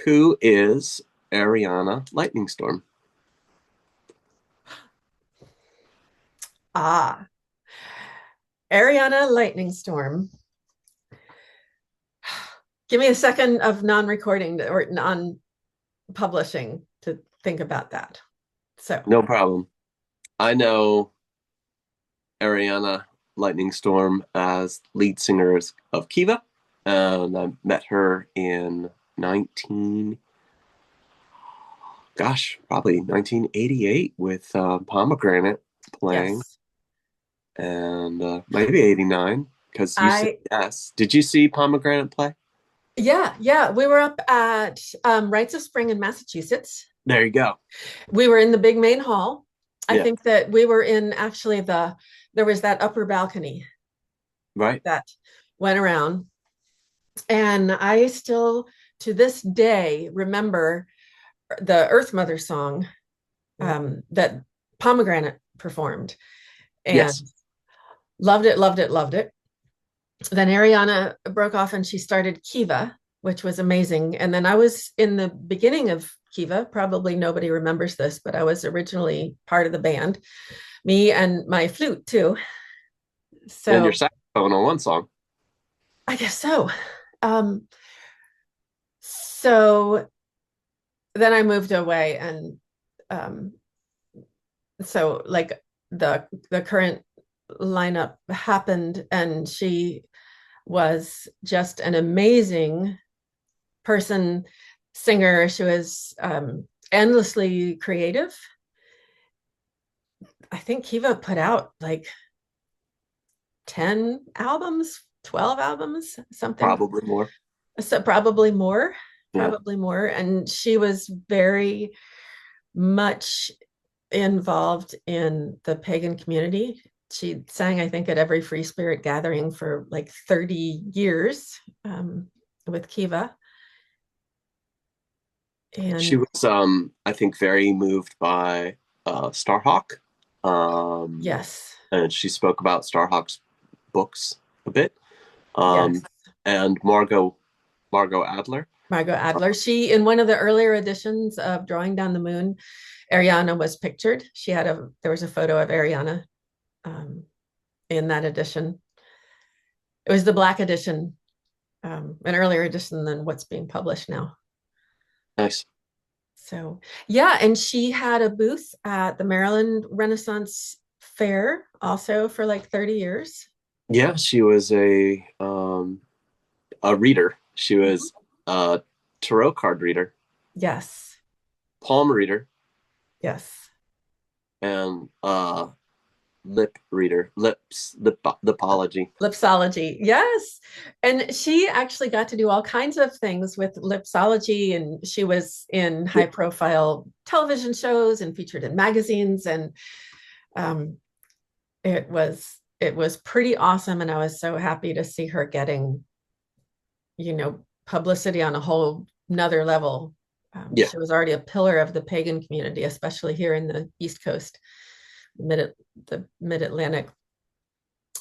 Who is Ariana Lightningstorm? Ah, Ariana Lighningstorm. Give me a second of non-recording or non-publishing to think about that. So, No problem. I know Ariana Lightningstorm as lead singer of Kiva, and I met her in 19, probably 1988 with Pomegranate playing, yes. and maybe 89 because you said I yes. Did you see Pomegranate play? yeah, we were up at Rites of Spring in Massachusetts. There you go. We were in the big main hall. I Yeah, think that we were in actually there was that upper balcony right. that went around. And I still to this day remember the Earth Mother song that Pomegranate performed and Yes. loved it, loved it, loved it. Then Ariana broke off and she started Kiva, which was amazing. And then I was in the beginning of Kiva. Probably nobody remembers this, but I was originally part of the band, me and my flute too. And your So saxophone on one song. I guess so. Um, so then I moved away and um, so like the current lineup happened and she was just an amazing person, singer. She was endlessly creative. I think Kiva put out like 10 albums, 12 albums, something. Probably more. So probably more, Yeah. probably more. And she was very much involved in the pagan community. She sang, I think, at every Free Spirit gathering for like 30 years with Kiva. She And was, I think, very moved by Starhawk. Um, yes, and she spoke about Starhawk's books a bit. yes. Um, and Margot Adler. Margot Adler. She, in one of the earlier editions of Drawing Down the Moon, Ariana was pictured. There was a photo of Ariana um, in that edition. It was the black edition, an earlier edition than what's being published now. Nice. So, yeah, and she had a booth at the Maryland Renaissance Fair also for like 30 years. Yeah, she was a reader. She Mhm. was a tarot card reader, Yes, palm reader, yes. and lipology. Lipsology, yes. And she actually got to do all kinds of things with lipsology, and she was in Yeah, high profile television shows and featured in magazines. And um, it was pretty awesome. And I was so happy to see her getting, publicity on a whole another level. yeah, She was already a pillar of the pagan community, especially here in the East Coast, mid the Mid Atlantic.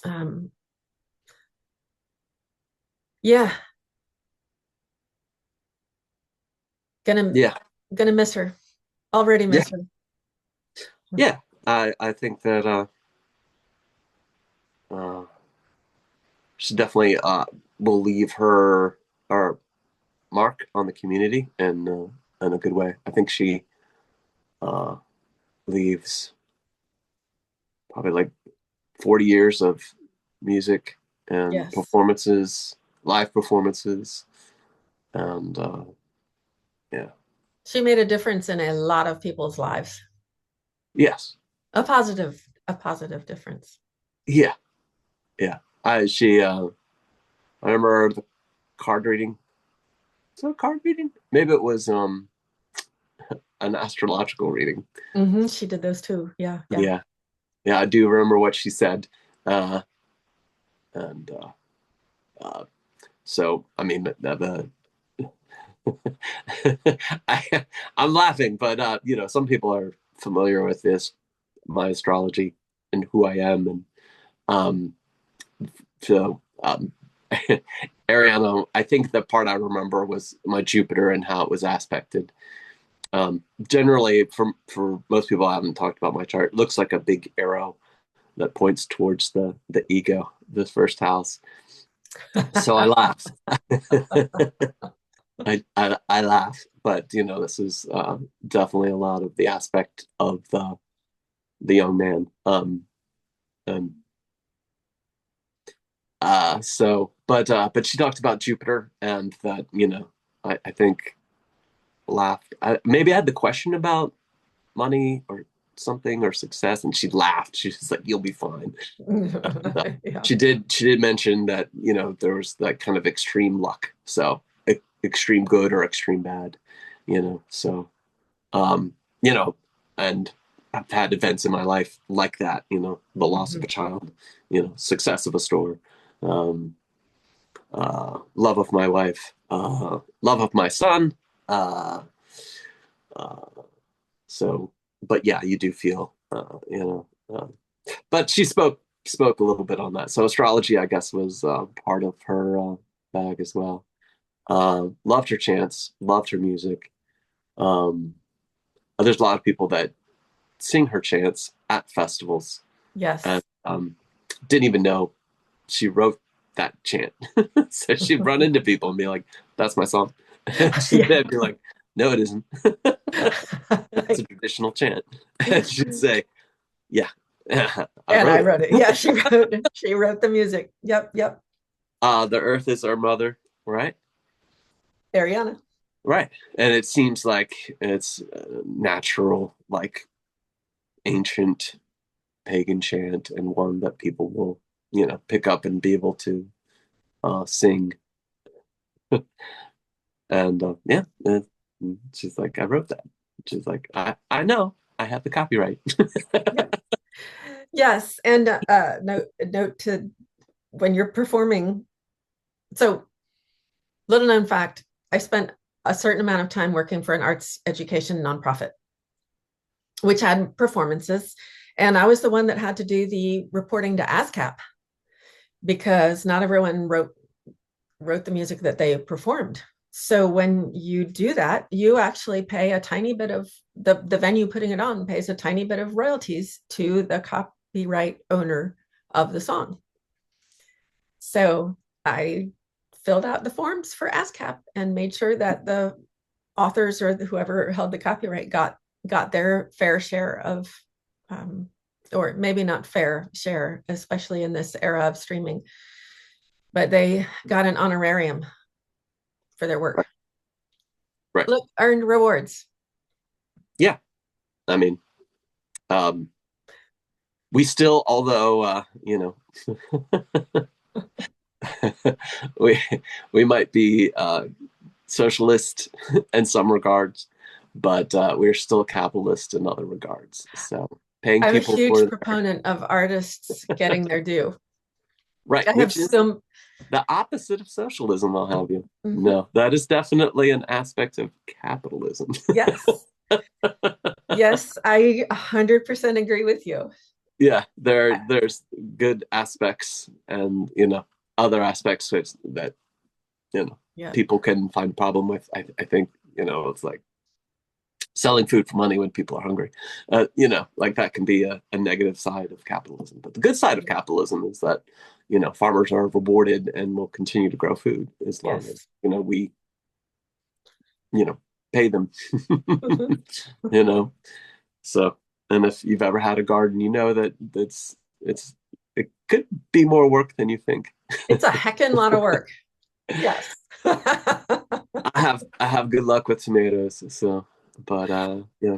Um, yeah, gonna yeah, gonna miss her. Already yeah, miss her. yeah. I think that uh, she definitely will leave her mark on the community in a good way. I think she uh, leaves probably like 40 years of music and Yes. performances, live performances, and yeah, She made a difference in a lot of people's lives. yes, A positive difference. yeah, yeah. I remember the card reading. Is it a card reading? Maybe it was an astrological reading. She did those too. Yeah, yeah. Yeah, yeah. I do remember what she said, uh, and so I mean I, I'm laughing, but some people are familiar with this, my astrology and who I am, and um, so Ariana, I think the part I remember was my Jupiter and how it was aspected. Generally, for most people, I haven't talked about my chart. It looks like a big arrow that points towards the ego, the first house. So I laughed. I laugh, but this is definitely a lot of the aspect of the young man. And but she talked about Jupiter and that I think laughed. Maybe I had the question about money or something or success, and she laughed. She was like, "You'll be fine." And, Yeah. she did mention that there was that kind of extreme luck, so extreme good or extreme bad, So um, you know, and I've had events in my life like that. The loss of Mhm. a child, success of a store, um, love of my wife, love of my son. Uh, uh, so, but yeah, you do feel, but she spoke a little bit on that. So astrology, I guess, was part of her bag as well. Loved her chants, loved her music. Um, there's a lot of people that sing her chants at festivals and Yes. didn't even know she wrote that chant. So she'd run into people and be like, "That's my song." And Yeah. they'd be like, "No, it isn't. That's a traditional chant." And she'd say, "Yeah, I And I wrote wrote it. it." Yeah, she wrote the music. Yep, yep. The earth is our mother, right? Ariana. Right. And it seems like it's natural, like ancient pagan chant, and one that people will, pick up and be able to sing. And yeah, she's like, I wrote that. She's like, I know, I have the copyright. Yep. Yes, and note to when you're performing. So, little known fact, I spent a certain amount of time working for an arts education nonprofit, which had performances, and I was the one that had to do the reporting to ASCAP because not everyone wrote the music that they performed. So when you do that, you actually pay a tiny bit of the venue putting it on pays a tiny bit of royalties to the copyright owner of the song. So I filled out the forms for ASCAP and made sure that the authors or whoever held the copyright got their fair share of or maybe not fair share, especially in this era of streaming, but they got an honorarium for their work. Right. Right. Look, earned rewards. Yeah. I mean, um, we still, although, we we might be socialist in some regards, but we're still capitalist in other regards. So paying I'm a people huge for their proponent of artists getting their due. right, I have which is some. the opposite of socialism, I'll have you. Mhm. No, that is definitely an aspect of capitalism. Yes, yes, I 100% agree with you. Yeah, there's good aspects and other aspects that you know Yeah, people can find a problem with. I think it's like selling food for money when people are hungry. Like that can be a negative side of capitalism. But the good side of yeah, capitalism is that farmers are rewarded and will continue to grow food as long as yes. we you know pay them. Mhm. you know So, and if you've ever had a garden, you know that it could be more work than you think. It's a heckin' lot of work. Yes. I have good luck with tomatoes, so but yeah.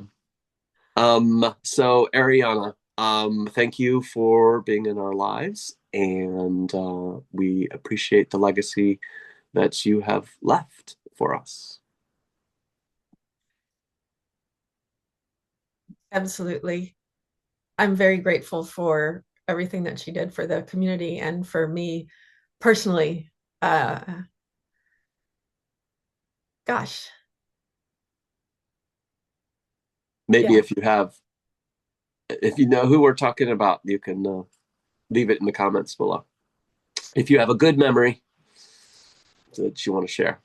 So Ariana, thank you for being in our lives, and we appreciate the legacy that you have left for us. Absolutely. I'm very grateful for everything that she did for the community and for me personally. Uh, Gosh, Maybe yeah. if you know who we're talking about, you can leave it in the comments below. If you have a good memory, did you want to share?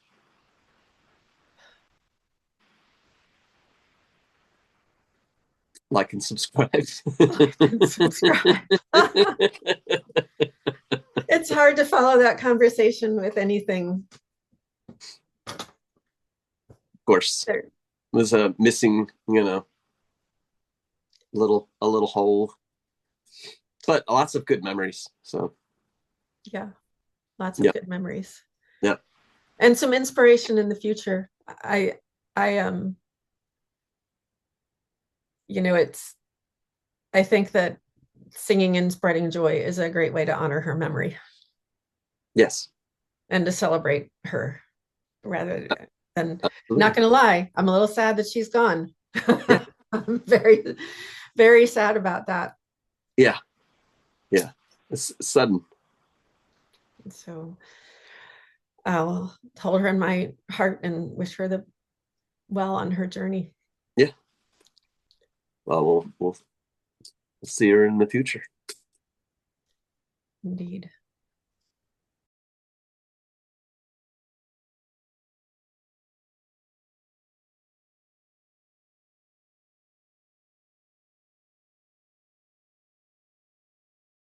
Like and subscribe. Like and subscribe. It's hard to follow that conversation with anything. Of course, There, there's a missing, a little hole, but lots of good memories. So yeah, lots of yeah, good memories yeah, and some inspiration in the future. I it's I think that singing and spreading joy is a great way to honor her memory yes, and to celebrate her rather than, not absolutely, going to lie, I'm a little sad that she's gone. yeah, I'm very, very sad about that. yeah, yeah. It's sudden. So I'll hold her in my heart and wish her the well on her journey. Yeah. Well, we'll see her in the future. Indeed.